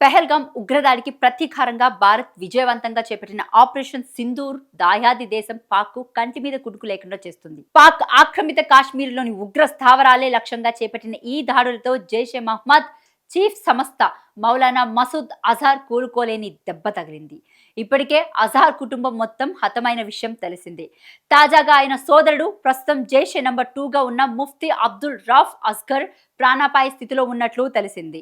పెహల్గాం ఉగ్రదాడికి ప్రతీకారంగా భారత్ విజయవంతంగా చేపట్టిన ఆపరేషన్ సింధూర్ దాయాది దేశం పాక్ కంటి మీద కుడుకు లేకుండా చేస్తుంది. పాక్ ఆక్రమిత కాశ్మీర్లోని ఉగ్ర స్థావరాలే లక్ష్యంగా చేపట్టిన ఈ దాడులతో జైషే మహ్మద్ చీఫ్ సంస్థ మౌలానా మసూద్ అజార్ కోలుకోలేని దెబ్బ తగిలింది. ఇప్పటికే అజార్ కుటుంబం మొత్తం హతమైన విషయం తెలిసిందే. తాజాగా ఆయన సోదరుడు ప్రస్తుతం జైషే నంబర్ 2గా ఉన్న ముఫ్తీ అబ్దుల్ రాఫ్ అస్గర్ ప్రాణాపాయ స్థితిలో ఉన్నట్లు తెలిసింది.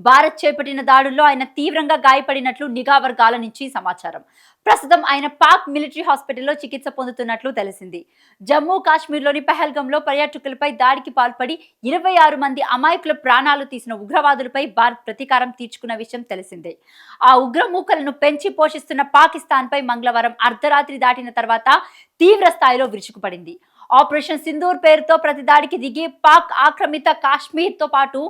భారత్ చేపట్టిన దాడుల్లో ఆయన తీవ్రంగా గాయపడినట్లు నిఘా వర్గాల నుంచి సమాచారం. ప్రస్తుతం ఆయన పాక్ మిలిటరీ హాస్పిటల్లో చికిత్స పొందుతున్నట్లు తెలిసింది. జమ్మూ కాశ్మీర్లోని పెహల్గంలో పర్యాటకులపై దాడికి పాల్పడి 26 మంది అమాయకుల ప్రాణాలు తీసిన ఉగ్రవాదులపై భారత్ ప్రతీకారం తీర్చుకున్న విషయం తెలిసిందే. ఆ ఉగ్రమూకలను పెంచి పోషిస్తున్న పాకిస్తాన్ పై మంగళవారం అర్ధరాత్రి దాటిన తర్వాత తీవ్ర స్థాయిలో విరుచుకుపడింది. ఆపరేషన్ సింధూర్ పేరుతో ప్రతి దాడికి దిగి పాక్ ఆక్రమిత కాశ్మీర్తో పాటు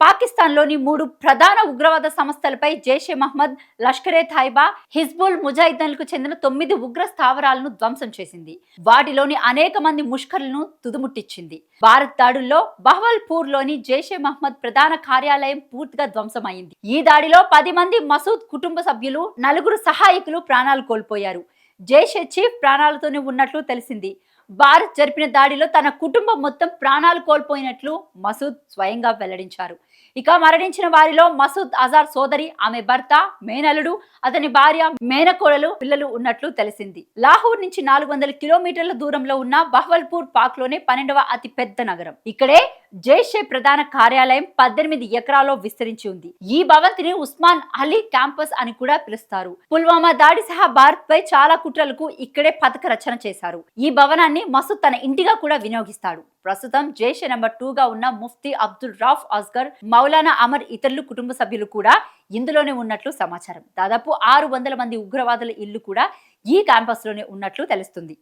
పాకిస్తాన్లోని 3 ప్రధాన ఉగ్రవాద సంస్థలపై జైషే మహ్మద్, లష్కరే తైబా, హిజ్బుల్ ముజాహిద్దీన్లకు చెందిన 9 ఉగ్ర స్థావరాలను ధ్వంసం చేసింది. వాటిలోని అనేక మంది ముష్కర్లను తుదుముట్టించింది. భారత్ దాడుల్లో బహవల్పూర్లోని జైషే మహ్మద్ ప్రధాన కార్యాలయం పూర్తిగా ధ్వంసమైంది. ఈ దాడిలో 10 మంది మసూద్ కుటుంబ సభ్యులు, 4 సహాయకులు ప్రాణాలు కోల్పోయారు. జైషే చీఫ్ ప్రాణాలతోనే ఉన్నట్లు తెలిసింది. భారత్ జరిపిన దాడిలో తన కుటుంబం మొత్తం ప్రాణాలు కోల్పోయినట్లు మసూద్ స్వయంగా వెల్లడించారు. ఇక మరణించిన వారిలో మసూద్ అజార్ సోదరి, ఆమె భర్త, మేనలుడు, అతని భార్య, మేనకోడలు, పిల్లలు ఉన్నట్లు తెలిసింది. లాహోర్ నుంచి 400 కిలోమీటర్ల దూరంలో ఉన్న బహవల్పూర్ పాక్ లోనే 12వ అతి పెద్ద నగరం. ఇక్కడే జైషే ప్రధాన కార్యాలయం 18 ఎకరాల్లో విస్తరించి ఉంది. ఈ భవంతిని ఉస్మాన్ అలీ క్యాంపస్ అని కూడా పిలుస్తారు. పుల్వామా దాడి సహా భారత్ పై చాలా కుట్రలకు ఇక్కడే పథక రచన చేశారు. ఈ భవనాన్ని మసూద్ తన ఇంటిగా కూడా వినియోగిస్తాడు. ప్రస్తుతం జైషే నంబర్ 2గా ఉన్న ముఫ్తీ అబ్దుల్ రాఫ్ అస్గర్, మౌలానా అమర్ ఇతరులు కుటుంబ సభ్యులు కూడా ఇందులోనే ఉన్నట్లు సమాచారం. దాదాపు 600 మంది ఉగ్రవాదుల ఇల్లు కూడా ఈ క్యాంపస్ లోనే ఉన్నట్లు తెలుస్తుంది.